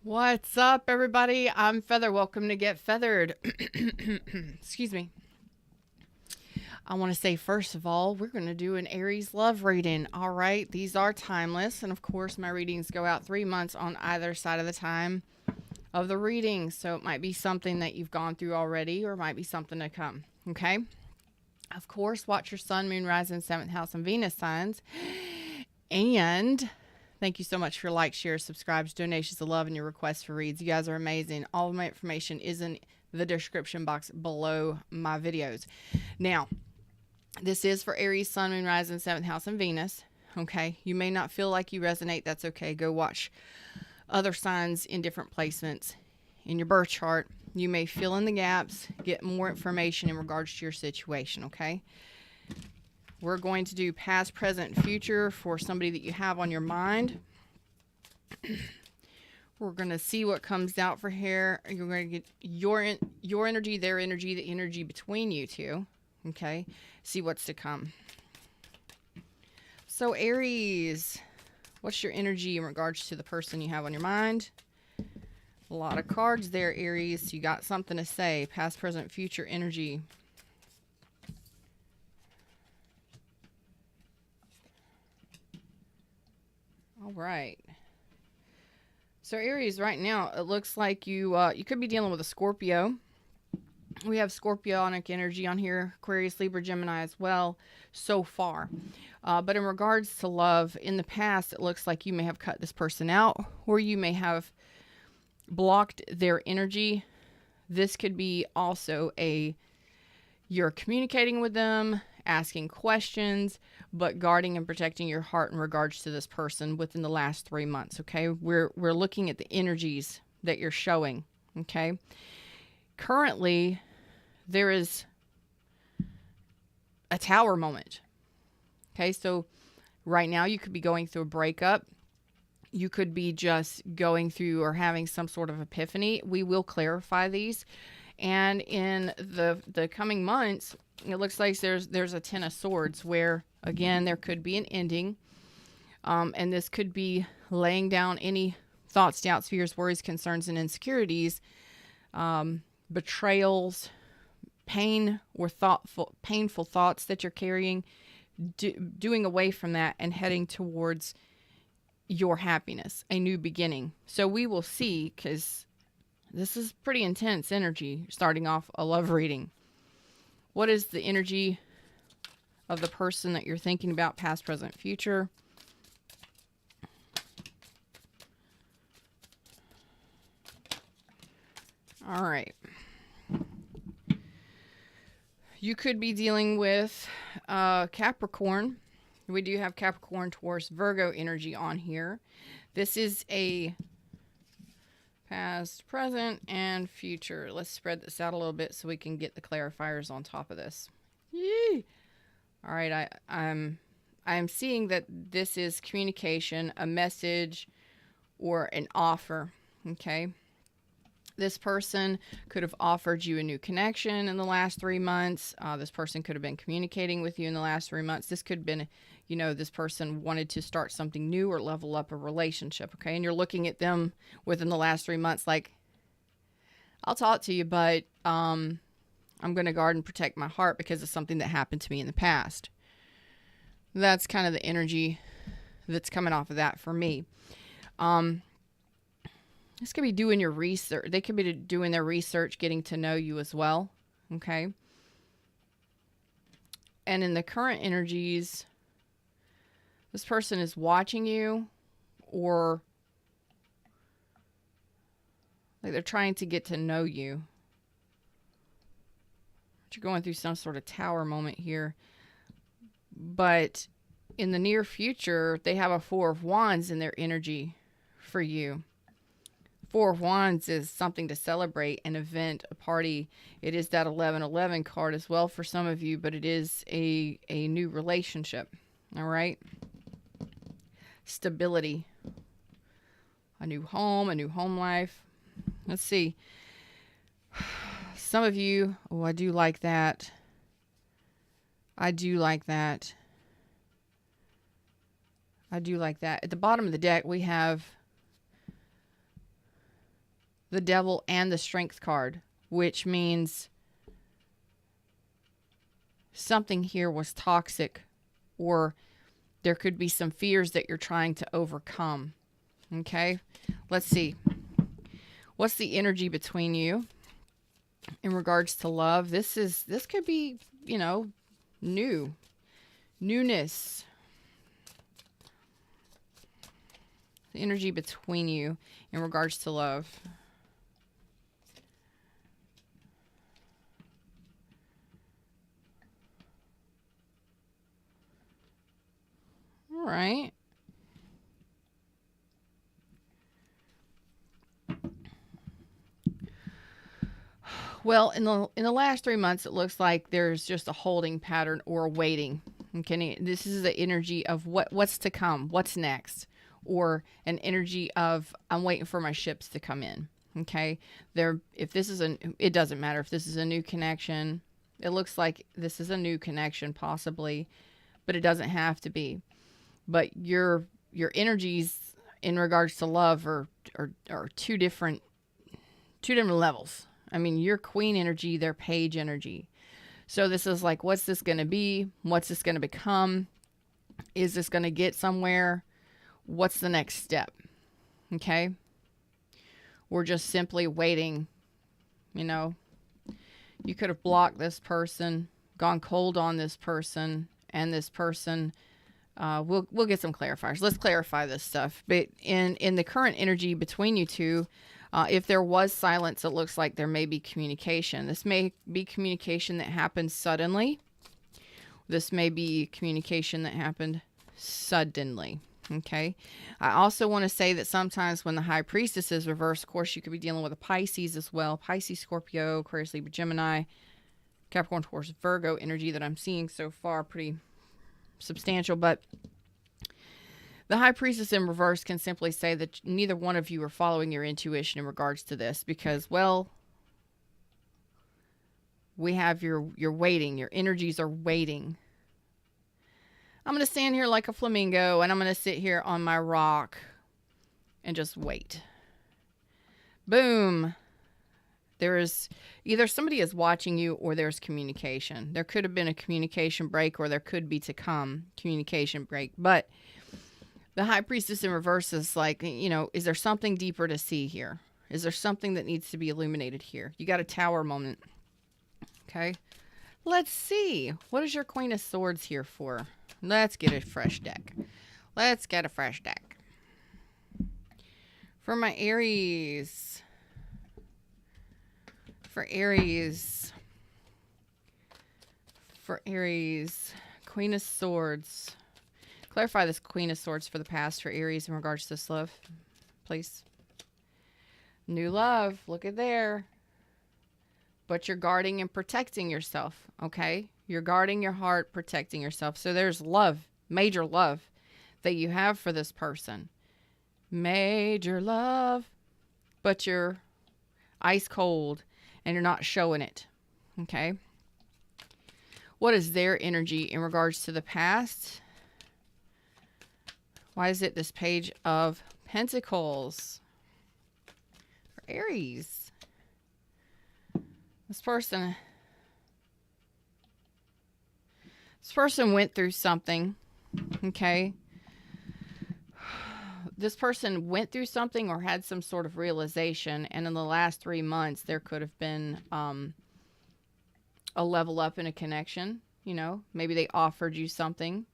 What's up, everybody? I'm Feather. Welcome to Get Feathered. Excuse me. I want to say, first of all, we're going to do an Aries love reading. All right. These are timeless. And of course, my readings go out 3 months on either side of the time of the reading. So it might be something that you've gone through already or it might be something to come. Okay. Of course, watch your sun, moon, rising, 7th house, and Venus signs. And thank you so much for your likes, shares, subscribes, donations of love, and your requests for reads. You guys are amazing. All of my information is in the description box below my videos. Now, this is for Aries, Sun, Moon, Rising, 7th House, and Venus. Okay, you may not feel like you resonate. That's okay. Go watch other signs in different placements in your birth chart. You may fill in the gaps, get more information in regards to your situation, okay? We're going to do past, present, future for somebody that you have on your mind. We're going to see what comes out for here. You're going to get your energy, their energy, the energy between you two. Okay? See what's to come. So, Aries, what's your energy in regards to the person you have on your mind? A lot of cards there, Aries. You got something to say. Past, present, future energy. All right. So Aries, right now, it looks like you could be dealing with a Scorpio. We have Scorpionic energy on here, Aquarius, Libra, Gemini as well so far. But in regards to love, in the past, it looks like you may have cut this person out or you may have blocked their energy. This could be also you're communicating with them, asking questions, but guarding and protecting your heart in regards to this person within the last 3 months, okay? We're looking at the energies that you're showing, okay? Currently, there is a tower moment, okay? So right now, you could be going through a breakup. You could be just going through or having some sort of epiphany. We will clarify these. And in the coming months, it looks like there's a 10 of swords where, again, there could be an ending. And this could be laying down any thoughts, doubts, fears, worries, concerns, and insecurities, betrayals, pain, or painful thoughts that you're carrying, doing away from that and heading towards your happiness, a new beginning. So we will see, because this is pretty intense energy, starting off a love reading. What is the energy of the person that you're thinking about, past, present, future? All right. You could be dealing with Capricorn. We do have Capricorn, Taurus, Virgo energy on here. This is a past, present, and future. Let's spread this out a little bit so we can get the clarifiers on top of this. Yee! All right, I'm seeing that this is communication, a message, or an offer, okay? This person could have offered you a new connection in the last 3 months. This person could have been communicating with you in the last 3 months. This could have been, this person wanted to start something new or level up a relationship, okay? And you're looking at them within the last 3 months like, I'll talk to you, but I'm going to guard and protect my heart because of something that happened to me in the past. That's kind of the energy that's coming off of that for me. This could be doing your research. They could be doing their research, getting to know you as well. Okay. And in the current energies, this person is watching you, or like they're trying to get to know you. But you're going through some sort of tower moment here. But in the near future, they have a 4 of Wands in their energy for you. 4 of Wands is something to celebrate, an event, a party. It is that 1111 card as well for some of you, but it is a new relationship. All right. Stability. A new home life. Let's see. Some of you, I do like that. I do like that. At the bottom of the deck, we have the Devil, and the Strength card, which means something here was toxic, or there could be some fears that you're trying to overcome. Okay, let's see. What's the energy between you in regards to love? This could be, newness. The energy between you in regards to love. All right. Well, in the last 3 months, it looks like there's just a holding pattern or a waiting. Okay, this is the energy of what's to come, what's next, or an energy of I'm waiting for my ships to come in. Okay, if this is it doesn't matter if this is a new connection. It looks like this is a new connection possibly, but it doesn't have to be. But your energies in regards to love are two different levels. I mean, your queen energy, their page energy. So this is like, what's this going to be? What's this going to become? Is this going to get somewhere? What's the next step? Okay. We're just simply waiting. You could have blocked this person, gone cold on this person, and this person, we'll get some clarifiers. Let's clarify this stuff. But in the current energy between you two, if there was silence, it looks like there may be communication. This may be communication that happened suddenly. This may be communication that happened suddenly. Okay. I also want to say that sometimes when the High Priestess is reversed, of course, you could be dealing with a Pisces as well. Pisces, Scorpio, Aquarius, Libra, Gemini, Capricorn, Taurus, Virgo energy that I'm seeing so far, pretty substantial. But the High Priestess in reverse can simply say that neither one of you are following your intuition in regards to this because, well, we have your waiting. Your energies are waiting. I'm going to stand here like a flamingo and I'm going to sit here on my rock and just wait. Boom. There is either somebody is watching you or there's communication. There could have been a communication break or there could be to come communication break. But the High Priestess in reverse is like, is there something deeper to see here? Is there something that needs to be illuminated here? You got a Tower moment. Okay. Let's see. What is your Queen of Swords here for? Let's get a fresh deck. Let's get a fresh deck. For my Aries. For Aries. Queen of Swords. Clarify this Queen of Swords for the past for Aries in regards to this love, please. New love. Look at there. But you're guarding and protecting yourself, okay? You're guarding your heart, protecting yourself. So there's love, major love that you have for this person. Major love. But you're ice cold and you're not showing it, okay? What is their energy in regards to the past? Why is it this Page of Pentacles? For Aries. This person went through something, okay? This person went through something or had some sort of realization, and in the last 3 months, there could have been a level up in a connection, Maybe they offered you something.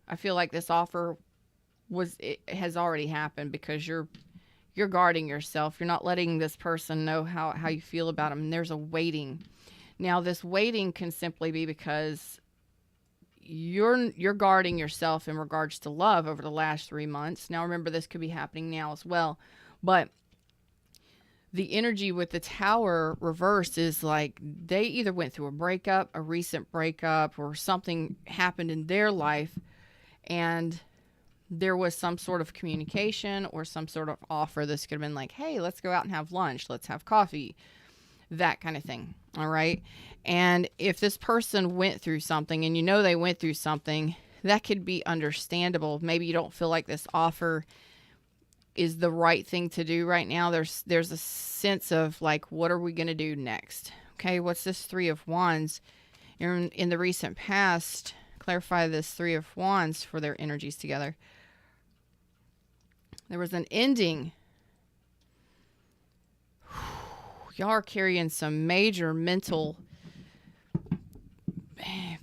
I feel like this offer has already happened because you're guarding yourself. You're not letting this person know how you feel about them. And there's a waiting. Now, this waiting can simply be because you're guarding yourself in regards to love over the last 3 months. Now, remember, this could be happening now as well. But the energy with the Tower reversed is like they either went through a breakup, a recent breakup, or something happened in their life. And there was some sort of communication or some sort of offer. This could have been like, hey, let's go out and have lunch. Let's have coffee. That kind of thing. All right. And if this person went through something and they went through something, that could be understandable. Maybe you don't feel like this offer is the right thing to do right now. There's a sense of like, what are we going to do next? Okay, what's this Three of Wands? In the recent past, clarify this Three of Wands for their energies together. There was an ending. Y'all are carrying some major mental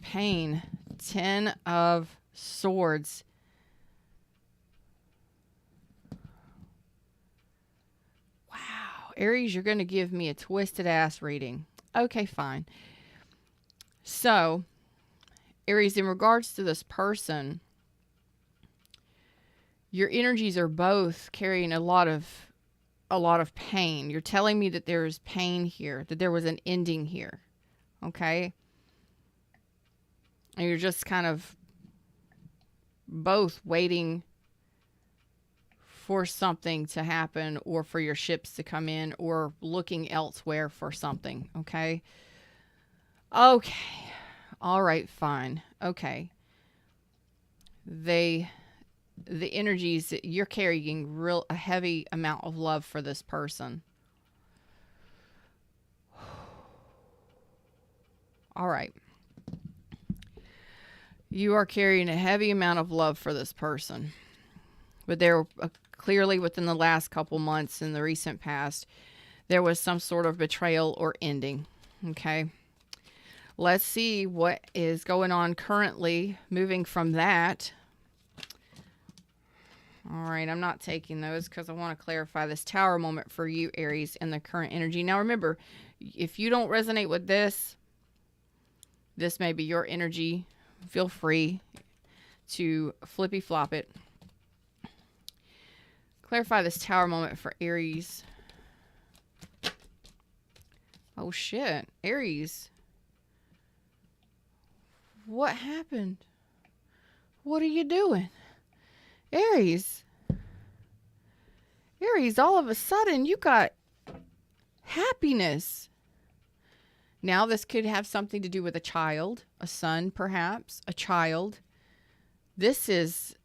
pain. 10 of Swords. Wow. Aries, you're going to give me a twisted ass reading. Okay, fine. So, Aries, in regards to this person, your energies are both carrying a lot of pain. You're telling me that there's pain here, that there was an ending here. Okay? And you're just kind of both waiting for something to happen, or for your ships to come in, or looking elsewhere for something. Okay? Okay. All right, fine. Okay. The energies, you're carrying a heavy amount of love for this person. All right. You are carrying a heavy amount of love for this person. But there, clearly within the last couple months in the recent past, there was some sort of betrayal or ending. Okay. Let's see what is going on currently, moving from that. All right, I'm not taking those because I want to clarify this Tower moment for you, Aries, and the current energy. Now, remember, if you don't resonate with this may be your energy. Feel free to flippy flop it. Clarify this Tower moment for Aries. Oh, shit. Aries. What happened? What are you doing? Aries. Aries, all of a sudden you got happiness. Now this could have something to do with a child, a son perhaps, a child. This is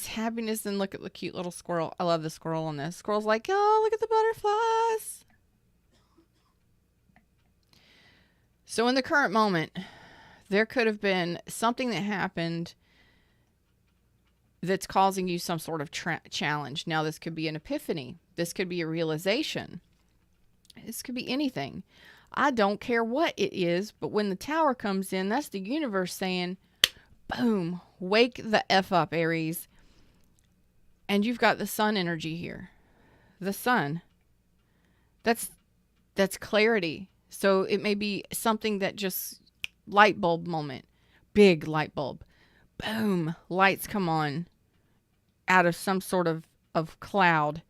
happiness. And look at the cute little squirrel. I love the squirrel on this. Squirrel's like, oh, look at the butterflies. So in the current moment, there could have been something that happened that's causing you some sort of challenge. Now, this could be an epiphany. This could be a realization. This could be anything. I don't care what it is, but when the Tower comes in, that's the universe saying, boom, wake the F up, Aries. And you've got the Sun energy here. The Sun. That's clarity. So it may be something that just light bulb moment. Big light bulb. Boom. Lights come on out of some sort of cloud.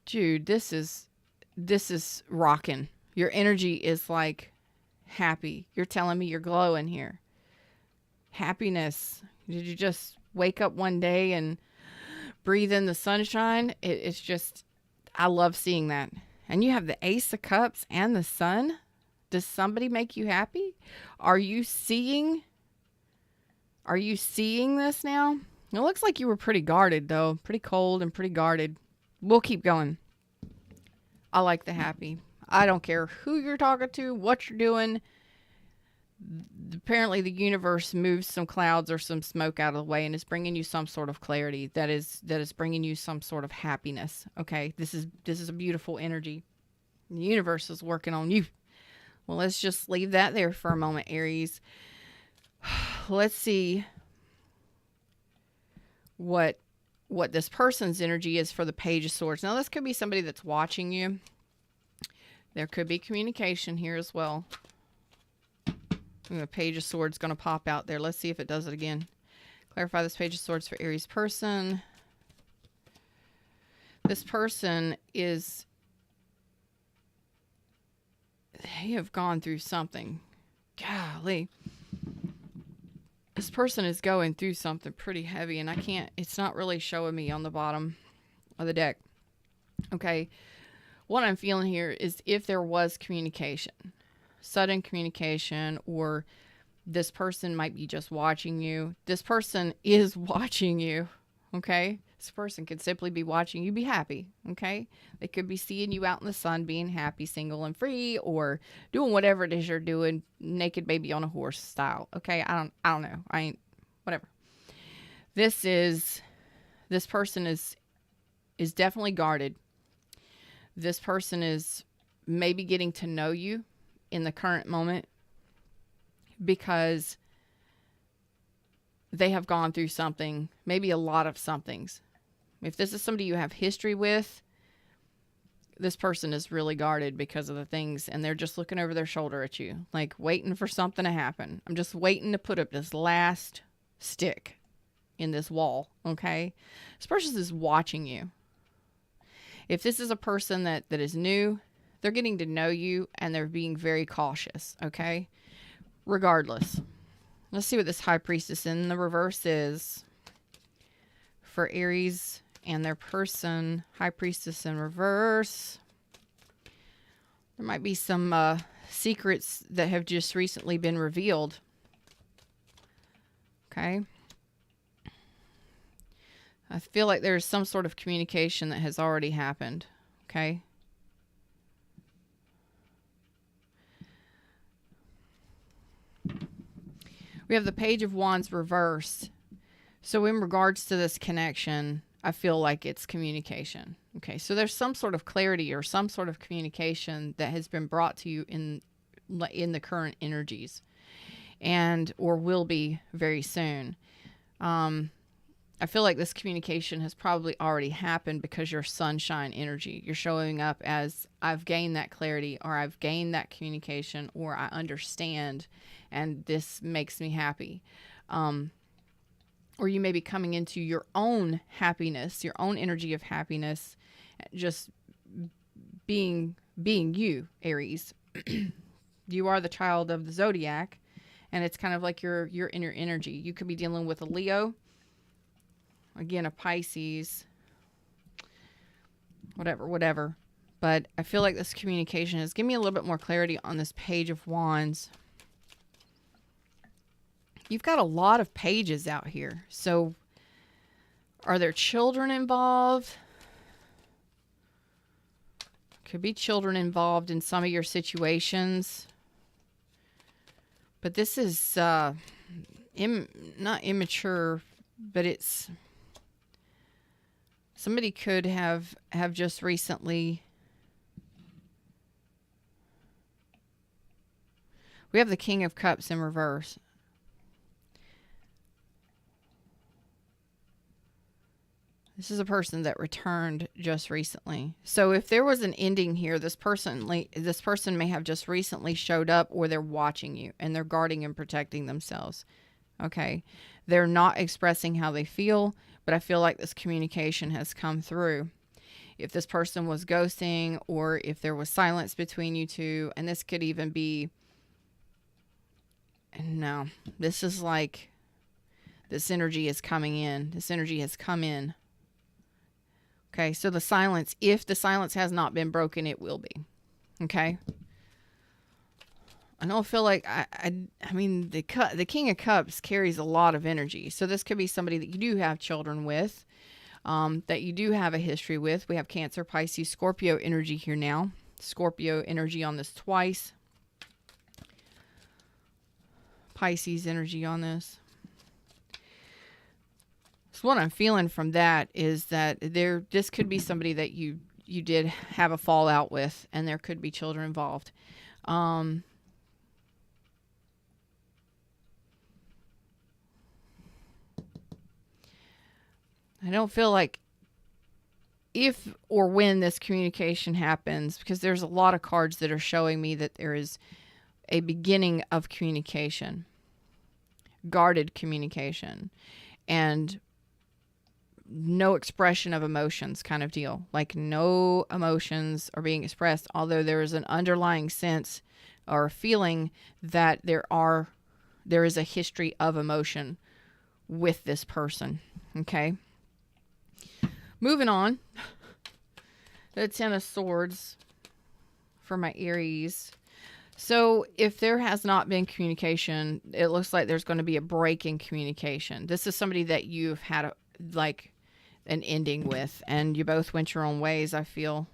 Dude, this is rocking. Your energy is like happy. You're telling me you're glowing here. Happiness. Did you just wake up one day and breathe in the sunshine? It's just, I love seeing that. And you have the Ace of Cups and the Sun. Does somebody make you happy? Are you seeing this now? It looks like you were pretty guarded, though. Pretty cold and pretty guarded. We'll keep going. I like the happy. I don't care who you're talking to, what you're doing. Apparently, the universe moves some clouds or some smoke out of the way and is bringing you some sort of clarity. That is bringing you some sort of happiness. Okay, this is a beautiful energy. The universe is working on you. Well, let's just leave that there for a moment, Aries. Let's see what this person's energy is for the Page of Swords. Now, this could be somebody that's watching you. There could be communication here as well. The Page of Swords going to pop out there. Let's see if it does it again. Clarify this Page of Swords for Aries person. This person is... They have gone through something. Golly. This person is going through something pretty heavy, and I can't... It's not really showing me on the bottom of the deck. Okay. What I'm feeling here is if there was communication, sudden communication, or this person might be just watching you. This person is watching you. Okay. This person could simply be watching you be happy. Okay. They could be seeing you out in the sun being happy, single and free, or doing whatever it is you're doing, naked baby on a horse style. Okay. I don't know. I ain't, whatever. This person is definitely guarded. This person is maybe getting to know you in the current moment because they have gone through something, maybe a lot of somethings. If this is somebody you have history with, this person is really guarded because of the things, and they're just looking over their shoulder at you, like waiting for something to happen. I'm just waiting to put up this last stick in this wall, okay? This person is watching you. If this is a person that is new, they're getting to know you, and they're being very cautious, okay? Regardless. Let's see what this High Priestess in the reverse is for Aries and their person. High Priestess in reverse. There might be some secrets that have just recently been revealed. Okay. I feel like there's some sort of communication that has already happened. Okay. We have the Page of Wands reversed. So in regards to this connection, I feel like it's communication. Okay, so there's some sort of clarity or some sort of communication that has been brought to you in the current energies, and or will be very soon. I feel like this communication has probably already happened because you're sunshine energy. You're showing up as, I've gained that clarity, or I've gained that communication, or I understand, and this makes me happy. Or you may be coming into your own happiness, your own energy of happiness, just being you, Aries. You are the child of the zodiac, and it's kind of like your inner energy. You could be dealing with a Leo, again, a Pisces, whatever. But I feel like this communication is, give me a little bit more clarity on this Page of Wands. You've got a lot of pages out here. So are there children involved? Could be children involved in some of your situations. But this is not immature, but it's somebody could have just recently. We have the King of Cups in reverse. This is a person that returned just recently. So if there was an ending here, this person may have just recently showed up, or they're watching you and they're guarding and protecting themselves. Okay. They're not expressing how they feel, but I feel like this communication has come through. If this person was ghosting, or if there was silence between you two, and this could even be, no, this is like, this energy is coming in. This energy has come in. Okay, so the silence, if the silence has not been broken, it will be. Okay? I don't feel like, I mean, the King of Cups carries a lot of energy. So this could be somebody that you do have children with, that you do have a history with. We have Cancer, Pisces, Scorpio energy here now. Scorpio energy on this twice. Pisces energy on this. So what I'm feeling from that is that this could be somebody that you did have a fallout with, and there could be children involved. I don't feel like if or when this communication happens, because there's a lot of cards that are showing me that there is a beginning of communication, guarded communication, and no expression of emotions kind of deal. Like no emotions are being expressed, although there is an underlying sense or feeling that there is a history of emotion with this person. Okay. Moving on. The Ten of Swords for my Aries. So if there has not been communication, it looks like there's going to be a break in communication. This is somebody that you've had an ending with, and you both went your own ways, I feel.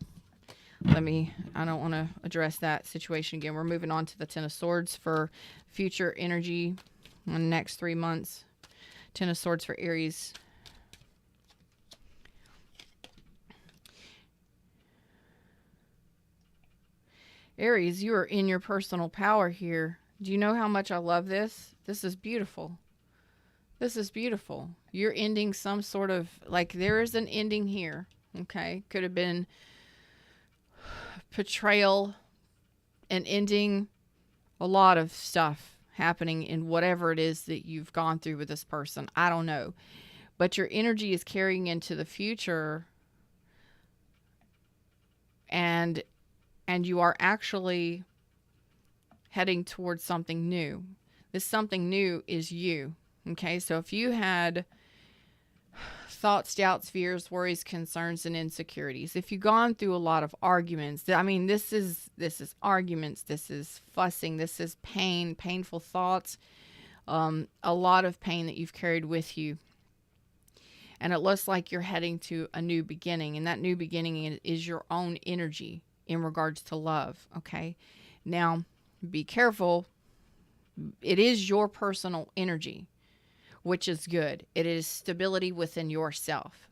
I don't want to address that situation again. We're moving on to the Ten of Swords for future energy in the next 3 months. Ten of Swords for Aries. Aries, you are in your personal power here. Do you know how much I love this? This is beautiful. This is beautiful. You're ending some sort of, like, there is an ending here. Okay. Could have been betrayal, and ending, a lot of stuff happening in whatever it is that you've gone through with this person. I don't know. But your energy is carrying into the future, and you are actually heading towards something new. This something new is you. Okay, so if you had thoughts, doubts, fears, worries, concerns, and insecurities, if you've gone through a lot of arguments, I mean, this is arguments, this is fussing, this is pain, painful thoughts, a lot of pain that you've carried with you. And it looks like you're heading to a new beginning, and that new beginning is your own energy in regards to love. Okay, now be careful. It is your personal energy, which is good. It is stability within yourself,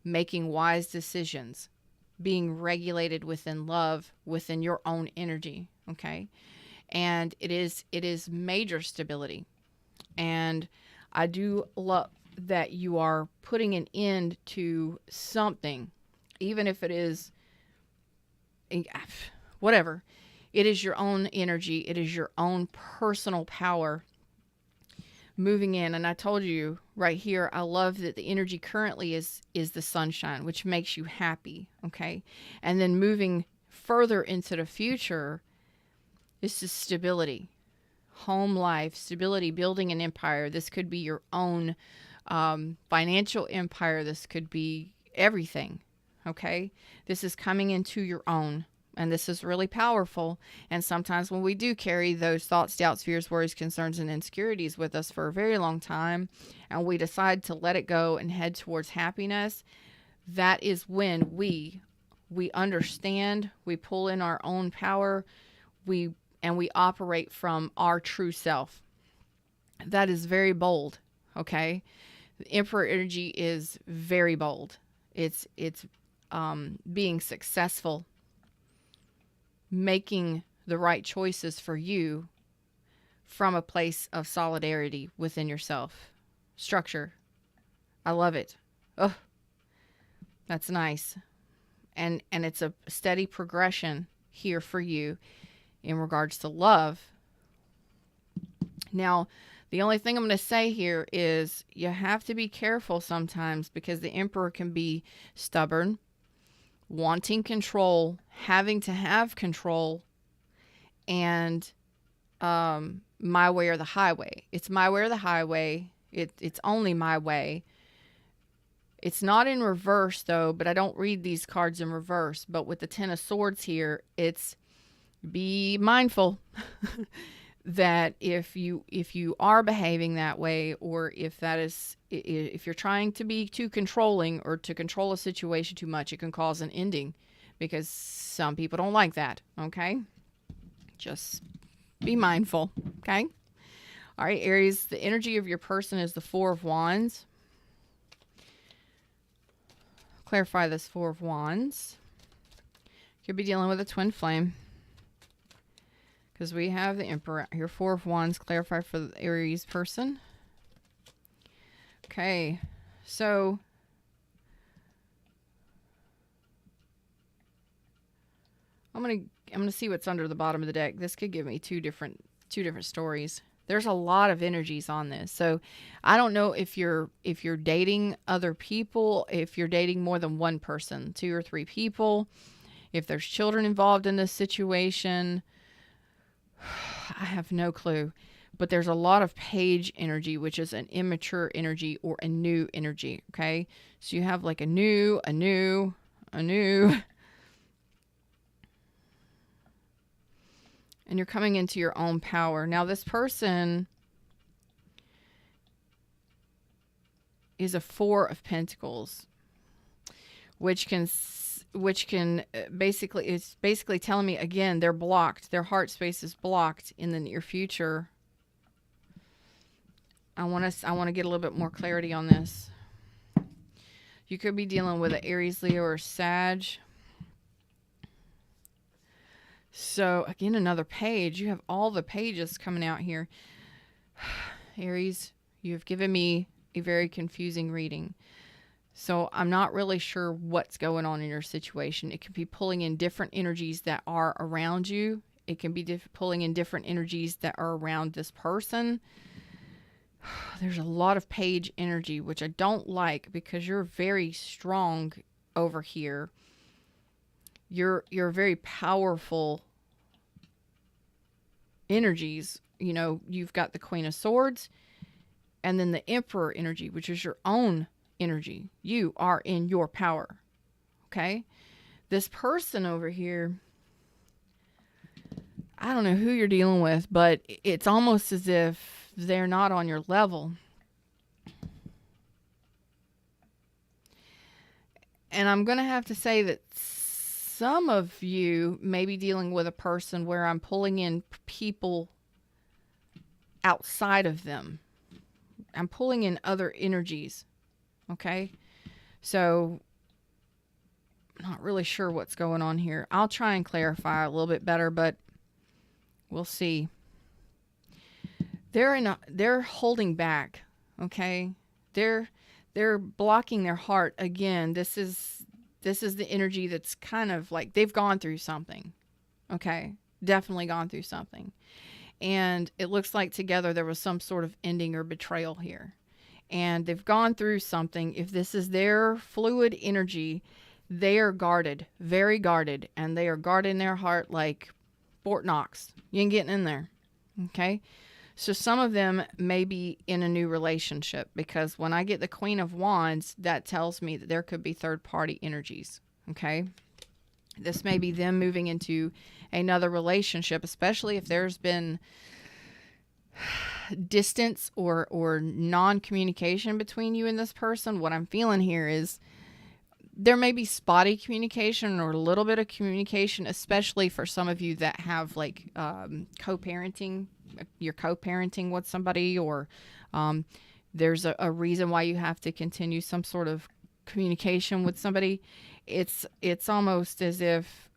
making wise decisions, being regulated within love, within your own energy. Okay, and it is major stability. And I do love that you are putting an end to something, even if it is whatever. It is your own energy. It is your own personal power moving in. And I told you right here, I love that the energy currently is the sunshine, which makes you happy. Okay. And then moving further into the future is the stability, home life, stability, building an empire. This could be your own financial empire. This could be everything. Okay. This is coming into your own. And this is really powerful. And sometimes when we do carry those thoughts, doubts, fears, worries, concerns, and insecurities with us for a very long time, and we decide to let it go and head towards happiness, that is when we understand, we pull in our own power, we operate from our true self. That is very bold. Okay. The Emperor energy is very bold. It's being successful, making the right choices for you from a place of solidarity within yourself. Structure. I love it. Oh, that's nice. And it's a steady progression here for you in regards to love. Now, the only thing I'm going to say here is you have to be careful sometimes, because the Emperor can be stubborn, wanting control, having to have control, and my way or the highway. It's my way or the highway. It's only my way. It's not in reverse, though, but I don't read these cards in reverse. But with the Ten of Swords here, it's be mindful that if you are behaving that way, or if you're trying to be too controlling or to control a situation too much, it can cause an ending, because some people don't like that. Okay, just be mindful. Okay. All right, Aries, the energy of your person is the Four of Wands. Clarify this Four of Wands. Could be dealing with a twin flame, because we have the Emperor here. Four of Wands, clarify for the Aries person. Okay, so I'm gonna see what's under the bottom of the deck. This could give me two different stories. There's a lot of energies on this, so I don't know if you're dating other people, if you're dating more than one person, 2 or 3 people, if there's children involved in this situation. I have no clue, but there's a lot of page energy, which is an immature energy or a new energy. Okay, so you have like a new, and you're coming into your own power. Now, this person is a Four of Pentacles, which can basically, it's basically telling me again, they're blocked. Their heart space is blocked in the near future. I want to get a little bit more clarity on this. You could be dealing with an Aries, Leo, or Sag. So again, another page. You have all the pages coming out here. Aries, you've given me a very confusing reading. So I'm not really sure what's going on in your situation. It could be pulling in different energies that are around you. It can be pulling in different energies that are around this person. There's a lot of page energy, which I don't like because you're very strong over here. You're very powerful energies. You know, you've got the Queen of Swords and then the Emperor energy, which is your own energy. You are in your power. Okay? This person over here, I don't know who you're dealing with, but it's almost as if they're not on your level. And I'm going to have to say that some of you may be dealing with a person where I'm pulling in people outside of them. I'm pulling in other energies. Okay? So, I'm not really sure what's going on here. I'll try and clarify a little bit better, but we'll see. They're holding back. Okay? They're blocking their heart again. This is the energy that's kind of like they've gone through something. Okay? Definitely gone through something. And it looks like together there was some sort of ending or betrayal here. And they've gone through something. If this is their fluid energy, they are guarded, very guarded. And they are guarding their heart like Fort Knox. You ain't getting in there. Okay? So some of them may be in a new relationship, because when I get the Queen of Wands, that tells me that there could be third-party energies. Okay? This may be them moving into another relationship, especially if there's been distance or non-communication between you and this person. What I'm feeling here is there may be spotty communication or a little bit of communication, especially for some of you that have like co-parenting. You're co-parenting with somebody, or there's a reason why you have to continue some sort of communication with somebody. It's almost as if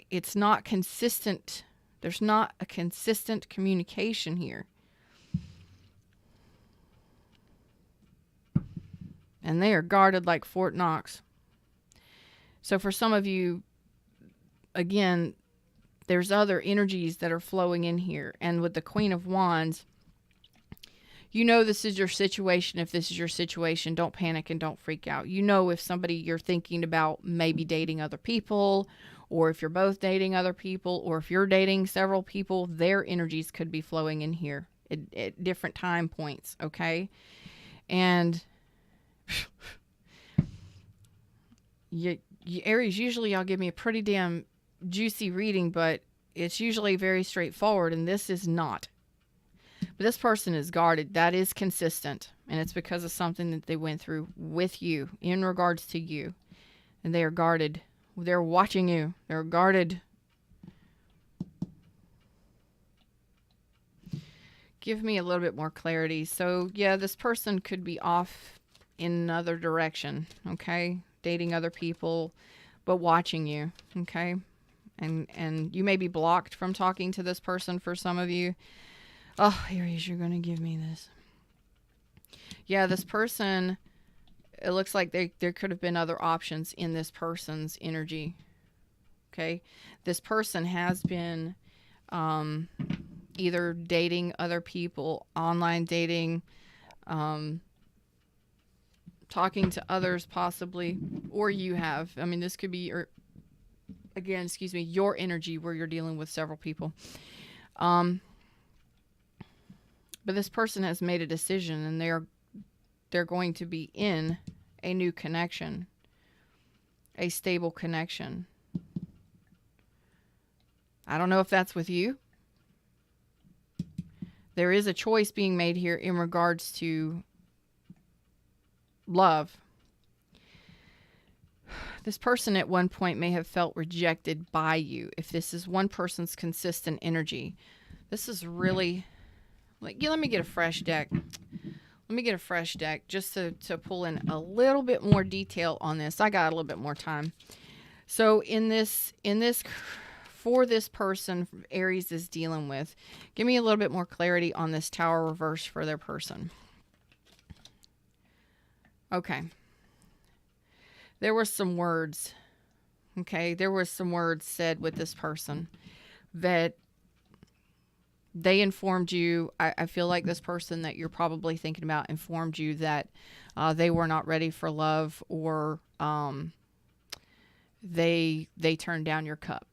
it's not consistent. There's not a consistent communication here. And they are guarded like Fort Knox. So for some of you, again, there's other energies that are flowing in here. And with the Queen of Wands, you know this is your situation. If this is your situation, don't panic and don't freak out. You know if somebody you're thinking about maybe dating other people, or if you're both dating other people, or if you're dating several people, their energies could be flowing in here at different time points, okay? And Aries, usually y'all give me a pretty damn juicy reading, but it's usually very straightforward, and this is not. But this person is guarded. That is consistent, and it's because of something that they went through with you in regards to you, and they are guarded. They're watching you. They're guarded. Give me a little bit more clarity. So yeah, this person could be off in another direction, okay? Dating other people, but watching you, okay? And you may be blocked from talking to this person for some of you. Oh, Aries, you're going to give me this. Yeah, this person, it looks like there could have been other options in this person's energy. Okay? This person has been either dating other people, online dating, talking to others possibly, or you have. I mean, this could be your energy where you're dealing with several people. But this person has made a decision, and they're going to be in a new connection, a stable connection. I don't know if that's with you. There is a choice being made here in regards to love. This person at one point may have felt rejected by you. If this is one person's consistent energy, this is really like, let me get a fresh deck. Let me get a fresh deck just to pull in a little bit more detail on this. I got a little bit more time. So in this, for this person Aries is dealing with, give me a little bit more clarity on this Tower reverse for their person. Okay. There were some words. Okay. There were some words said with this person that they informed you. I feel like this person that you're probably thinking about informed you that they were not ready for love, or they turned down your cup.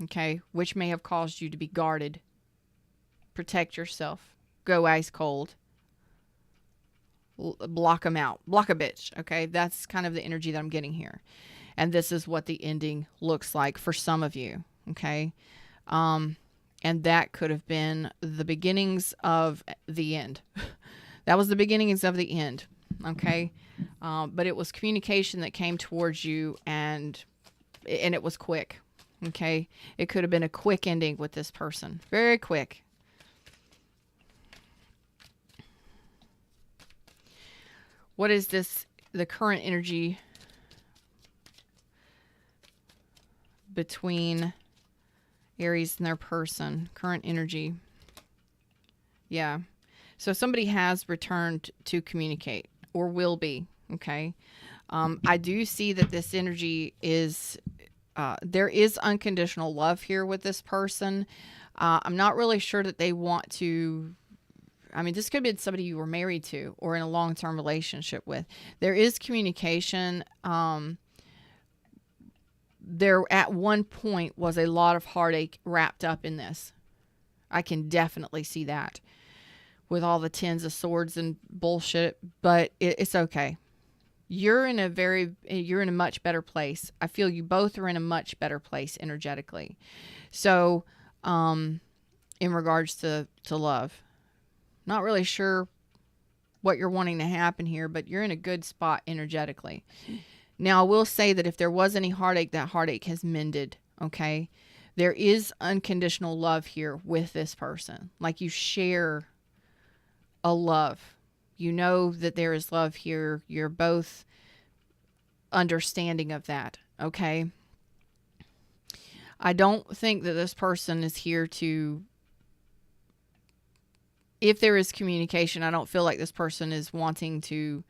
Okay. Which may have caused you to be guarded. Protect yourself. Go ice cold. Block them out. Block a bitch. Okay. That's kind of the energy that I'm getting here. And this is what the ending looks like for some of you. Okay. And that could have been the beginnings of the end. That was the beginnings of the end. Okay. But it was communication that came towards you, and it was quick. Okay. It could have been a quick ending with this person. Very quick. What is this? The current energy between Aries and their person. Current energy. Yeah. So somebody has returned to communicate, or will be. Okay. I do see that this energy is, there is unconditional love here with this person. I'm not really sure that they want to, I mean, this could be somebody you were married to or in a long-term relationship with. There is communication. There at one point was a lot of heartache wrapped up in this. I can definitely see that with all the tens of swords and bullshit, but it's okay. You're in a much better place. I feel you both are in a much better place energetically. So, in regards to love, not really sure what you're wanting to happen here, but you're in a good spot energetically. Now, I will say that if there was any heartache, that heartache has mended, okay? There is unconditional love here with this person. Like, you share a love. You know that there is love here. You're both understanding of that, okay? I don't think that this person is here to... If there is communication, I don't feel like this person is wanting to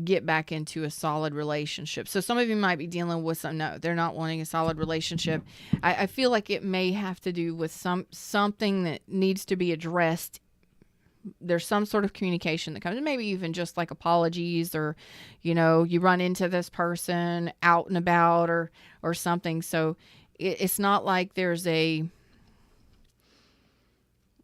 get back into a solid relationship. So some of you might be dealing with no, they're not wanting a solid relationship. I feel like it may have to do with something that needs to be addressed. There's some sort of communication that comes, maybe even just like apologies, or, you run into this person out and about or something. So it's not like there's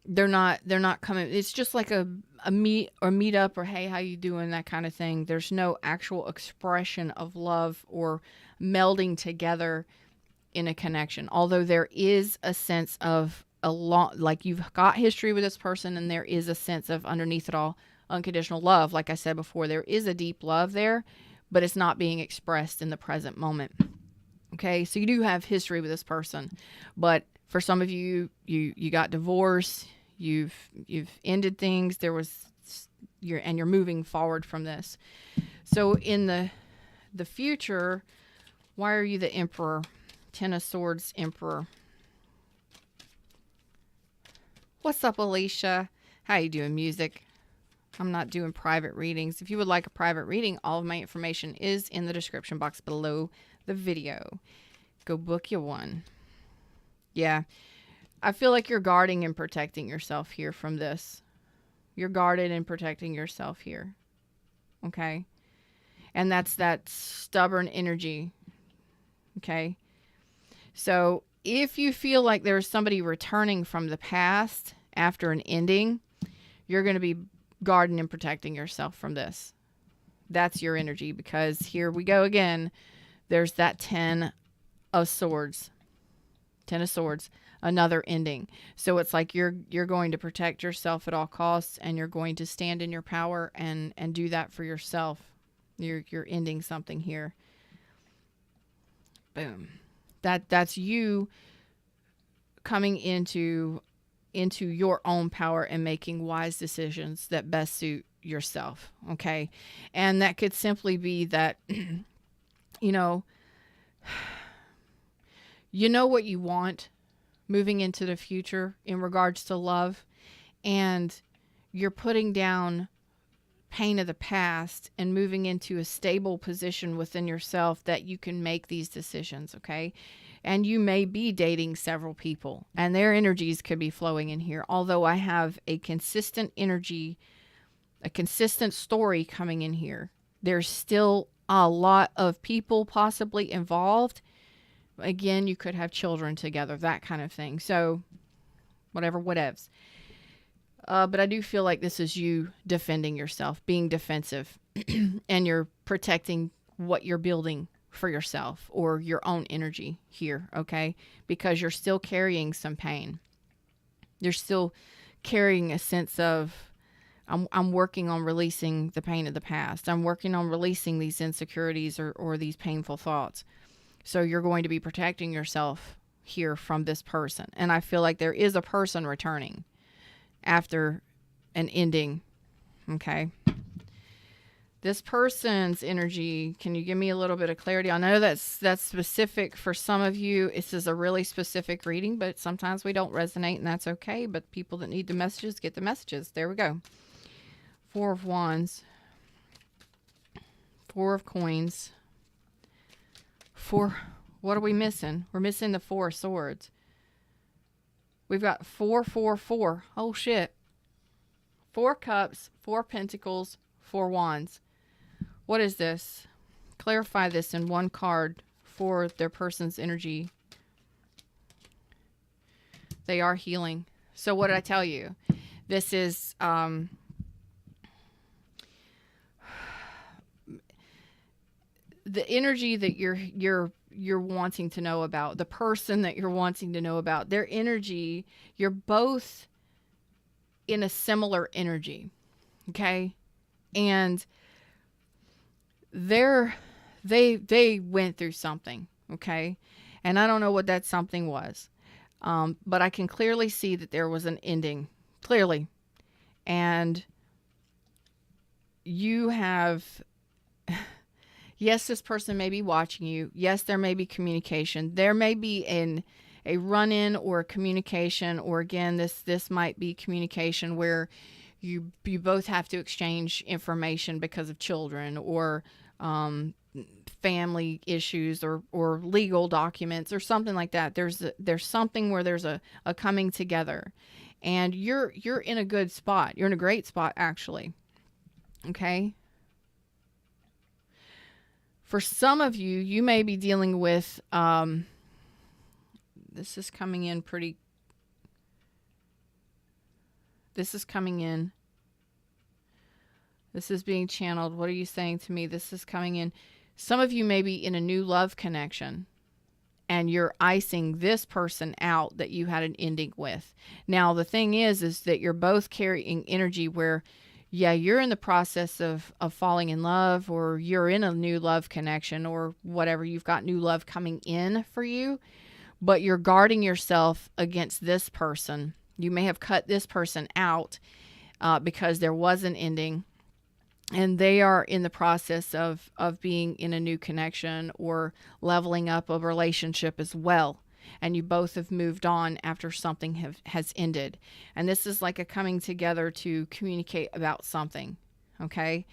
they're not coming. It's just like a meet up, or hey, how you doing, that kind of thing. There's no actual expression of love or melding together in a connection. Although there is a sense of like you've got history with this person, and there is a sense of underneath it all unconditional love. Like I said before, there is a deep love there, but it's not being expressed in the present moment. Okay, so you do have history with this person, but for some of you, you got divorced, you've ended things. You're moving forward from this. So in the future, why are you the Emperor? Ten of Swords, Emperor. What's up, Alicia? How you doing, music? I'm not doing private readings. If you would like a private reading, all of my information is in the description box below the video. Go book you one. Yeah, I feel like you're guarding and protecting yourself here from this. You're guarded and protecting yourself here. Okay? And that's that stubborn energy. Okay? So if you feel like there's somebody returning from the past after an ending, you're going to be guarding and protecting yourself from this. That's your energy, because here we go again. There's that 10 of Swords. 10 of Swords. another ending. So it's like you're going to protect yourself at all costs, and you're going to stand in your power and do that for yourself. You're ending something here. Boom. That's you coming into your own power and making wise decisions that best suit yourself. Okay. And that could simply be that, you know what you want moving into the future in regards to love, and you're putting down pain of the past and moving into a stable position within yourself that you can make these decisions. Okay. And you may be dating several people, and their energies could be flowing in here. Although I have a consistent energy, a consistent story coming in here, there's still a lot of people possibly involved. Again, you could have children together, that kind of thing. So whatevs. But I do feel like this is you defending yourself, being defensive, and you're protecting what you're building for yourself or your own energy here, okay? Because you're still carrying some pain. You're still carrying a sense of, I'm working on releasing the pain of the past. I'm working on releasing these insecurities or these painful thoughts. So you're going to be protecting yourself here from this person. And I feel like there is a person returning after an ending, okay? This person's energy, can you give me a little bit of clarity? I know that's specific for some of you. This is a really specific reading, but sometimes we don't resonate, and that's okay. But people that need the messages get the messages. There we go. 4 of Wands. 4 of Coins. 4. What are we missing? We're missing the 4 of Swords. We've got 4, 4, 4. Oh, shit. 4 Cups, 4 Pentacles, 4 Wands. What is this? Clarify this in one card for their person's energy. They are healing. So what did I tell you? This is the energy that you're wanting to know about, the person that you're wanting to know about, their energy. You're both in a similar energy, okay? And they went through something, okay? And I don't know what that something was, but I can clearly see that there was an ending, clearly. And you have, yes, this person may be watching you. Yes, there may be communication. There may be a run-in or a communication, or again, this might be communication where you both have to exchange information because of children or family issues or legal documents or something like that. There's something where there's a coming together, and you're in a good spot. You're in a great spot, actually. Okay. For some of you, you may be dealing with, this is coming in pretty, this is coming in. This is being channeled. What are you saying to me? This is coming in. Some of you may be in a new love connection, and you're icing this person out that you had an ending with. Now, the thing is that you're both carrying energy where, yeah, you're in the process of falling in love, or you're in a new love connection, or whatever. You've got new love coming in for you, but you're guarding yourself against this person. You may have cut this person out because there was an ending, and they are in the process of being in a new connection or leveling up a relationship as well. And you both have moved on after something has ended. And this is like a coming together to communicate about something, okay?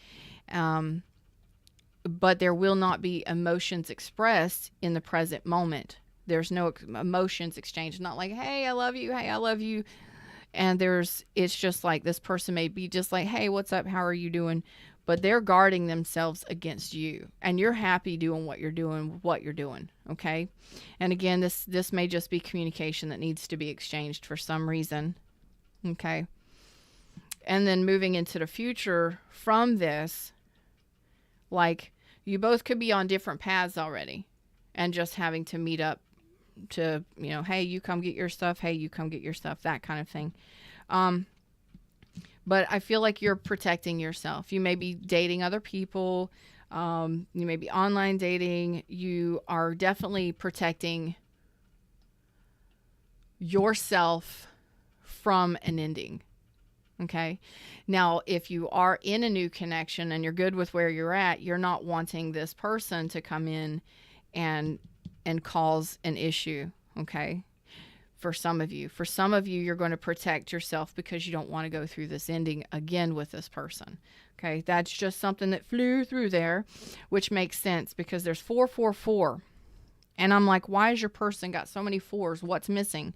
But there will not be emotions expressed in the present moment. There's no emotions exchanged. Not like, hey, I love you. Hey, I love you. And it's just like this person may be just like, hey, what's up? How are you doing? But they're guarding themselves against you, and you're happy doing what you're doing, okay? And again, this may just be communication that needs to be exchanged for some reason, okay? And then moving into the future from this, like, you both could be on different paths already and just having to meet up hey, you come get your stuff. Hey, you come get your stuff. That kind of thing. But I feel like you're protecting yourself. You may be dating other people. You may be online dating. You are definitely protecting yourself from an ending. Okay. Now, if you are in a new connection and you're good with where you're at, you're not wanting this person to come in and cause an issue. Okay. For some of you, you're going to protect yourself because you don't want to go through this ending again with this person. Okay. That's just something that flew through there, which makes sense because there's 444. And I'm like, why has your person got so many fours? What's missing?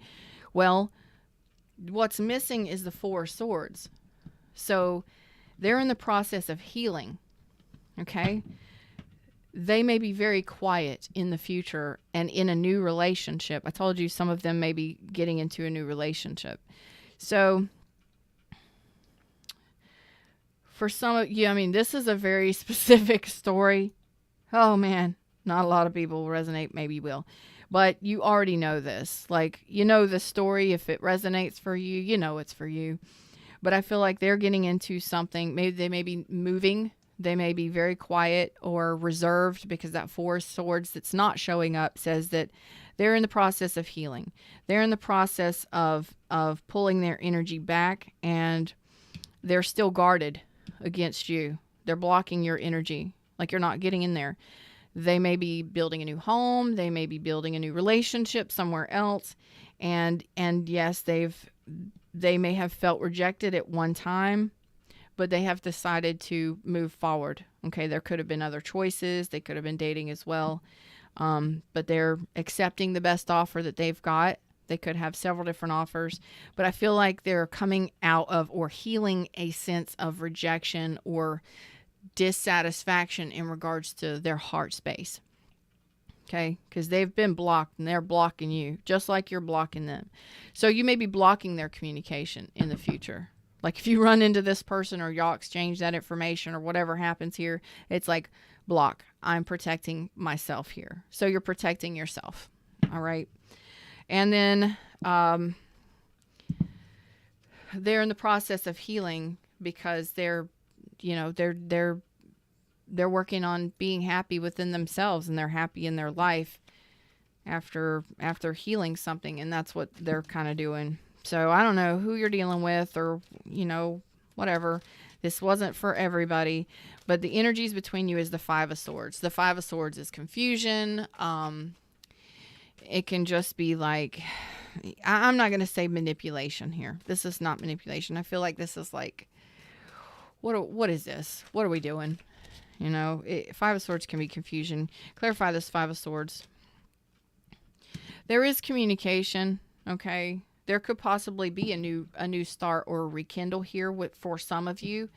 Well, what's missing is the Four of Swords. So they're in the process of healing. Okay. They may be very quiet in the future and in a new relationship. I told you some of them may be getting into a new relationship. So for some of you, I mean, this is a very specific story. Oh man, not a lot of people will resonate, maybe will. But you already know this. Like, you know the story. If it resonates for you, you know it's for you. But I feel like they're getting into something. Maybe they may be moving. They may be very quiet or reserved because that Four of Swords that's not showing up says that they're in the process of healing. They're in the process of pulling their energy back, and they're still guarded against you. They're blocking your energy. Like, you're not getting in there. They may be building a new home. They may be building a new relationship somewhere else. And yes, they may have felt rejected at one time, but they have decided to move forward. Okay. There could have been other choices. They could have been dating as well. But they're accepting the best offer that they've got. They could have several different offers, but I feel like they're coming out of or healing a sense of rejection or dissatisfaction in regards to their heart space. Okay. Because they've been blocked and they're blocking you just like you're blocking them. So you may be blocking their communication in the future. Like if you run into this person or y'all exchange that information or whatever happens here, it's like block. I'm protecting myself here. So you're protecting yourself. All right. And then they're in the process of healing because they're working on being happy within themselves, and they're happy in their life after healing something, and that's what they're kind of doing. So I don't know who you're dealing with or, whatever. This wasn't for everybody, but the energies between you is the Five of Swords. The Five of Swords is confusion. It can just be like, I'm not going to say manipulation here. This is not manipulation. I feel like this is like, what is this? What are we doing? Five of Swords can be confusion. Clarify this Five of Swords. There is communication. Okay. There could possibly be a new start or a rekindle here for some of you.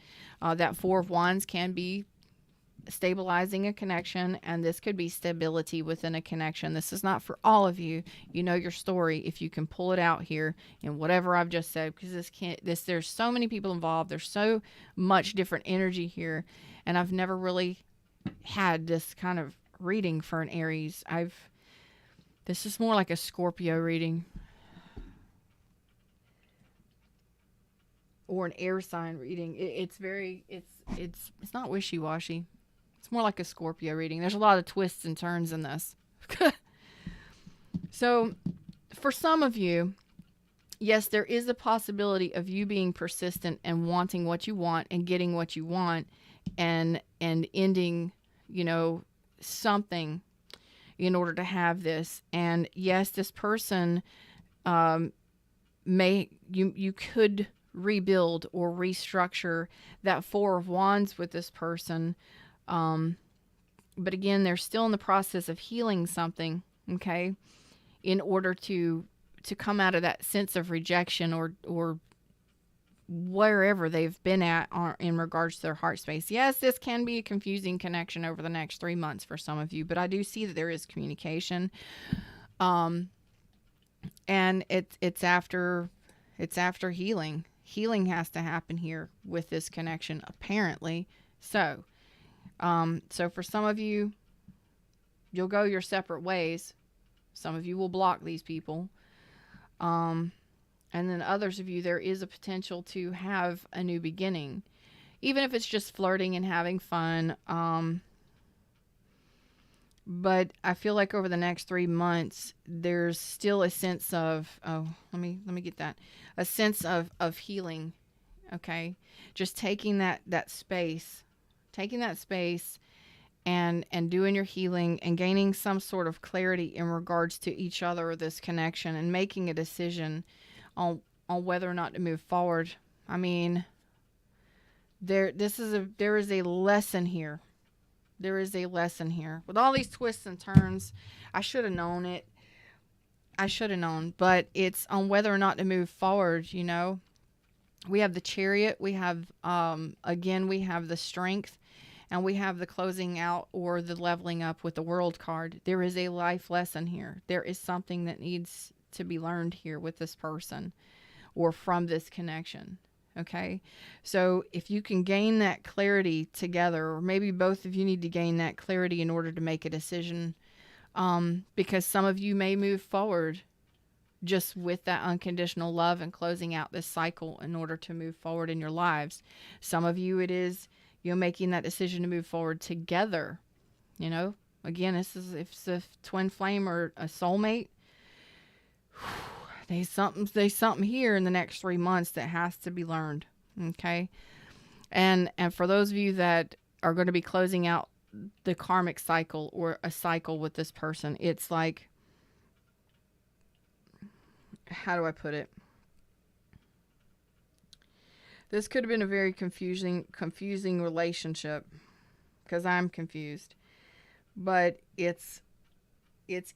That Four of Wands can be stabilizing a connection, and this could be stability within a connection. This is not for all of you. You know your story if you can pull it out here in whatever I've just said, because there's so many people involved. There's so much different energy here, and I've never really had this kind of reading for an Aries. This is more like a Scorpio reading or an air sign reading. It's not wishy-washy. It's more like a Scorpio reading. There's a lot of twists and turns in this. So for some of you, yes, there is a possibility of you being persistent and wanting what you want and getting what you want and ending, something in order to have this. And yes, this person you could rebuild or restructure that Four of Wands with this person. But again, they're still in the process of healing something, okay, in order to come out of that sense of rejection or wherever they've been at in regards to their heart space. Yes, this can be a confusing connection over the next 3 months for some of you, but I do see that there is communication. And it's after healing. Healing has to happen here with this connection, apparently. So for some of you, you'll go your separate ways. Some of you will block these people. And then others of you, there is a potential to have a new beginning, even if it's just flirting and having fun. But I feel like over the next 3 months, there's still a sense of, let me get that, a sense of healing. Okay. Just taking that space, and doing your healing and gaining some sort of clarity in regards to each other or this connection, and making a decision on whether or not to move forward. I mean, there is a lesson here. There is a lesson here. With all these twists and turns, I should have known it. But it's on whether or not to move forward, you know. We have the Chariot. We have, again, we have the Strength. And we have the closing out or the leveling up with the World card. There is a life lesson here. There is something that needs to be learned here with this person or from this connection. Okay, so if you can gain that clarity together, or maybe both of you need to gain that clarity in order to make a decision, because some of you may move forward just with that unconditional love and closing out this cycle in order to move forward in your lives. Some of you, it is, you know, making that decision to move forward together. You know, again, if it's a twin flame or a soulmate, there's something here in the next 3 months that has to be learned. Okay. And for those of you that are going to be closing out the karmic cycle or a cycle with this person, it's like, how do I put it? This could have been a very confusing relationship, because I'm confused. But it's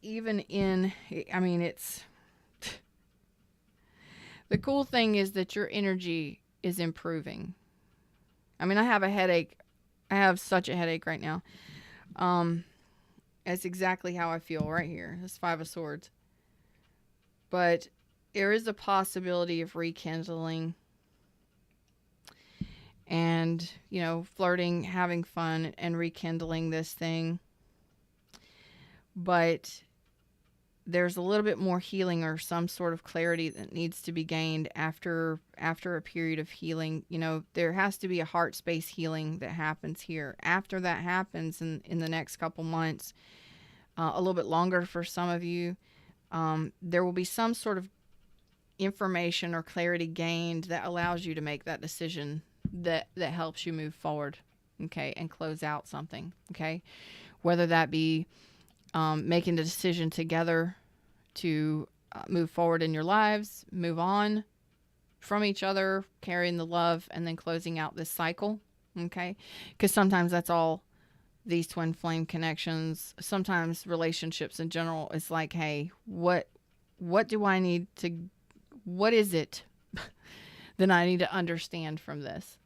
even in, I mean, it's, the cool thing is that your energy is improving. I mean, I have a headache. I have such a headache right now. That's exactly how I feel right here. This 5 of Swords. But there is a possibility of rekindling and, you know, flirting, having fun, and rekindling this thing. But there's a little bit more healing or some sort of clarity that needs to be gained after a period of healing. You know, there has to be a heart space healing that happens here. After that happens in the next couple months, a little bit longer for some of you, there will be some sort of information or clarity gained that allows you to make that decision that helps you move forward, okay, and close out something, okay? Whether that be making the decision together to move forward in your lives, move on from each other, carrying the love, and then closing out this cycle, okay? Because sometimes that's all these twin flame connections, sometimes relationships in general, is like, hey, what do I need to, what is it that I need to understand from this?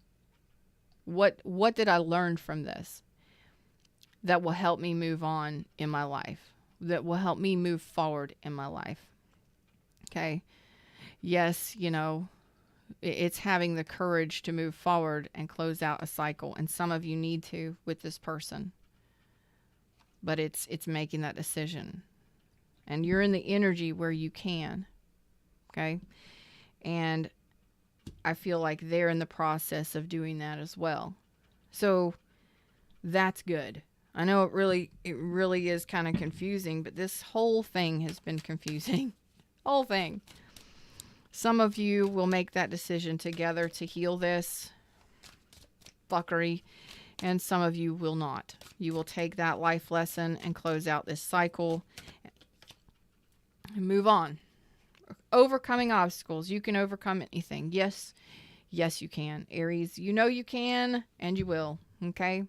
What did I learn from this that will help me move on in my life, that will help me move forward in my life? Okay. Yes, you know, it's having the courage to move forward and close out a cycle. And some of you need to with this person, but it's making that decision, and you're in the energy where you can. Okay. And I feel like they're in the process of doing that as well. So that's good. I know it really is kind of confusing, but this whole thing has been confusing. Whole thing. Some of you will make that decision together to heal this fuckery, and some of you will not. You will take that life lesson and close out this cycle and move on. Overcoming obstacles. You can overcome anything. Yes, you can. Aries, you know you can, and you will. Okay?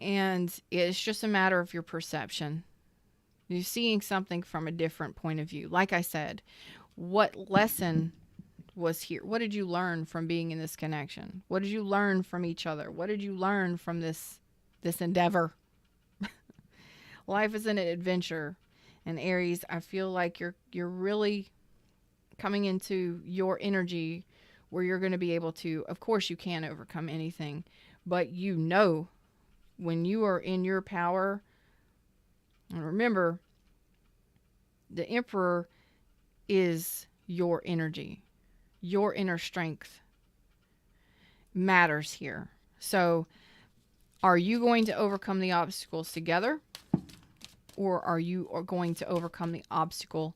And it's just a matter of your perception. You're seeing something from a different point of view. Like I said, what lesson was here? What did you learn from being in this connection? What did you learn from each other? What did you learn from this endeavor? Life is an adventure. And Aries, I feel like you're really coming into your energy where you're going to be able to, of course you can overcome anything, but you know, when you are in your power, and remember, the Emperor is your energy. Your inner strength matters here. So are you going to overcome the obstacles together, or are you going to overcome the obstacle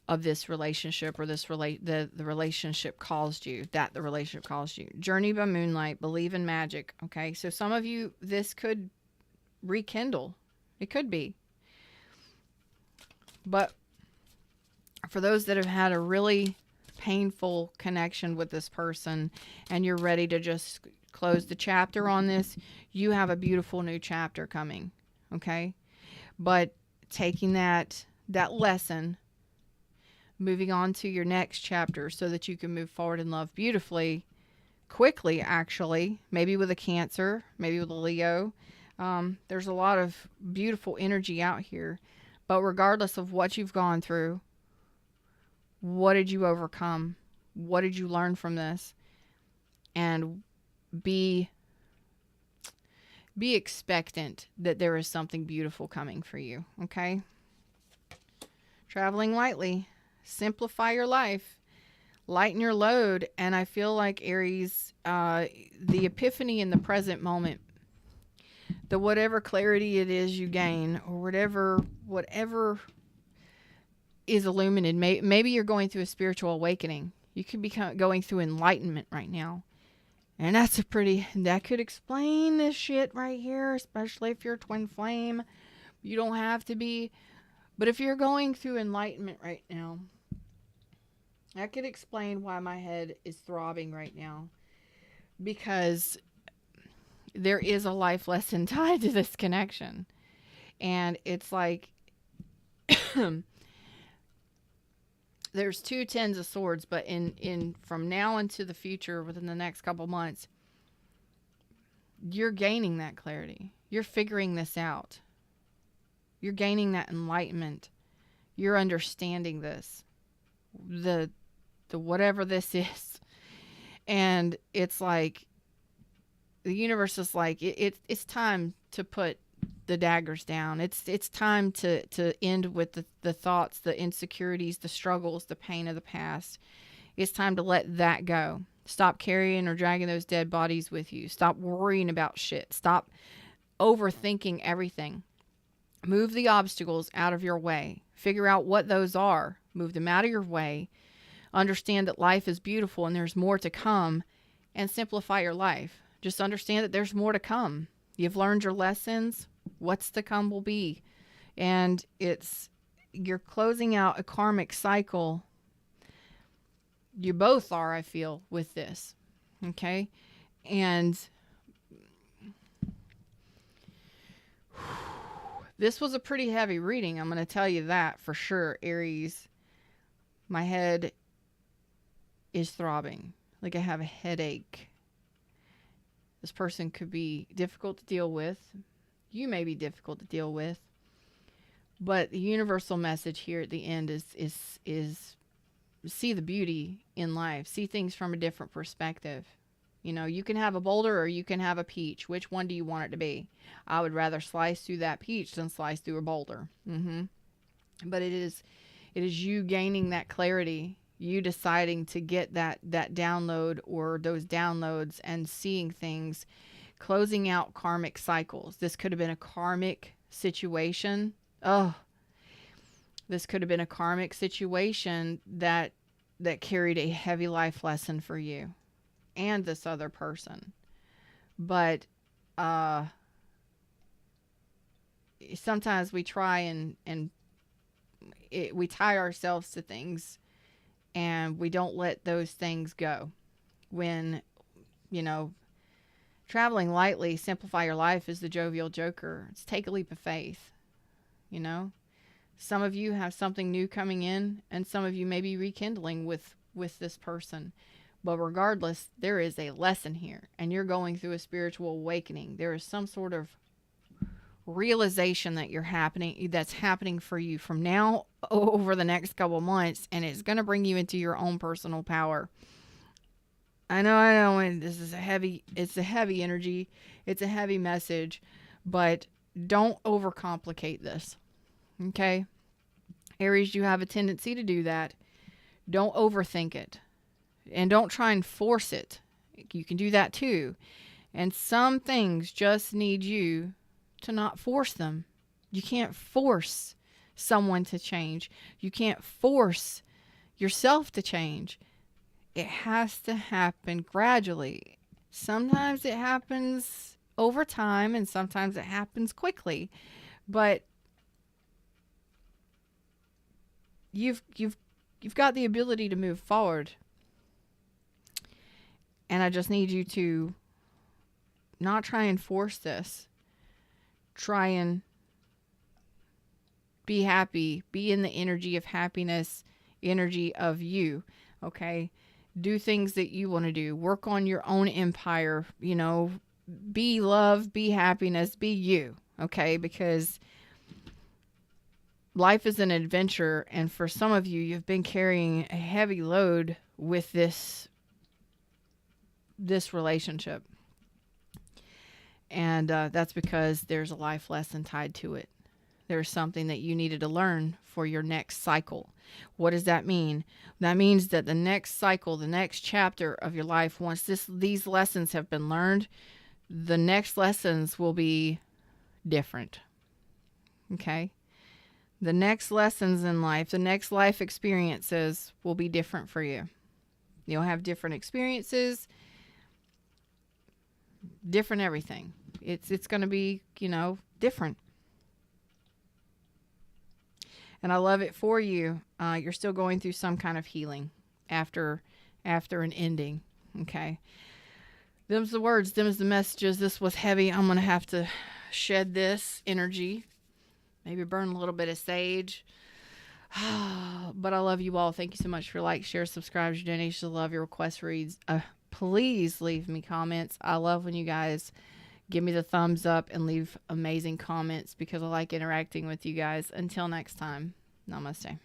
of this relationship, or the relationship caused you, the relationship caused you? Journey by moonlight, believe in magic. Okay. So some of you, this could rekindle. It could be. But for those that have had a really painful connection with this person and you're ready to just close the chapter on this, you have a beautiful new chapter coming. Okay. But taking that lesson, moving on to your next chapter so that you can move forward in love beautifully, quickly, actually, maybe with a Cancer, maybe with a Leo. There's a lot of beautiful energy out here, but regardless of what you've gone through, what did you overcome? What did you learn from this? And be expectant that there is something beautiful coming for you. Okay. Traveling lightly. Simplify your life, lighten your load. And I feel like, Aries, the epiphany in the present moment, the whatever clarity it is you gain, or whatever is illuminated, maybe you're going through a spiritual awakening. You could be going through enlightenment right now. And that could explain this shit right here, especially if you're twin flame. You don't have to be, but if you're going through enlightenment right now, that could explain why my head is throbbing right now, because there is a life lesson tied to this connection. And it's like, there's 2 Tens of Swords, but in from now into the future, within the next couple months, you're gaining that clarity. You're figuring this out. You're gaining that enlightenment. You're understanding this. The whatever this is. And it's like, the universe is like, it's time to put the daggers down. It's time to end with the thoughts, the insecurities, the struggles, the pain of the past. It's time to let that go. Stop carrying or dragging those dead bodies with you. Stop worrying about shit. Stop overthinking everything. Move the obstacles out of your way. Figure out what those are. Move them out of your way. Understand that life is beautiful and there's more to come, and simplify your life. Just understand that there's more to come. You've learned your lessons. What's to come will be. And you're closing out a karmic cycle. You both are, I feel, with this. Okay? And this was a pretty heavy reading. I'm going to tell you that for sure, Aries. My head is throbbing. Like I have a headache. This person could be difficult to deal with. You may be difficult to deal with. But the universal message here at the end is see the beauty in life. See things from a different perspective. You know, you can have a boulder or you can have a peach. Which one do you want it to be? I would rather slice through that peach than slice through a boulder. But it is you gaining that clarity. You deciding to get that download or those downloads and seeing things, closing out karmic cycles. This could have been a karmic situation. This could have been a karmic situation that carried a heavy life lesson for you and this other person. But sometimes we try and we tie ourselves to things, and we don't let those things go. When, traveling lightly, simplify your life is the jovial joker. It's take a leap of faith. Some of you have something new coming in, and some of you may be rekindling with this person. But regardless, there is a lesson here, and you're going through a spiritual awakening. There is some sort of realization that's happening for you from now over the next couple months, and it's going to bring you into your own personal power. I know, and it's a heavy energy. It's a heavy message, but don't overcomplicate this. Okay? Aries, you have a tendency to do that. Don't overthink it. And don't try and force it. You can do that too. And some things just need you to not force them. You can't force someone to change. You can't force yourself to change. It has to happen gradually. Sometimes it happens over time and sometimes it happens quickly. But you've got the ability to move forward. And I just need you to not try and force this. Try and be happy. Be in the energy of happiness, energy of you. Okay? Do things that you want to do. Work on your own empire. You know, be love, be happiness, be you. Okay? Because life is an adventure. And for some of you, you've been carrying a heavy load with this relationship. And that's because there's a life lesson tied to it. There's something that you needed to learn for your next cycle. What does that mean? That means that the next cycle, the next chapter of your life, once these lessons have been learned, the next lessons will be different. Okay? The next lessons in life, the next life experiences will be different for you. You'll have different experiences, different everything. It's going to be, different. And I love it for you. You're still going through some kind of healing after an ending. Okay. Them's the words. Them's the messages. This was heavy. I'm going to have to shed this energy. Maybe burn a little bit of sage. But I love you all. Thank you so much for like, share, subscribe, your donations. I love your request reads. Please leave me comments. I love when you guys give me the thumbs up and leave amazing comments because I like interacting with you guys. Until next time, namaste.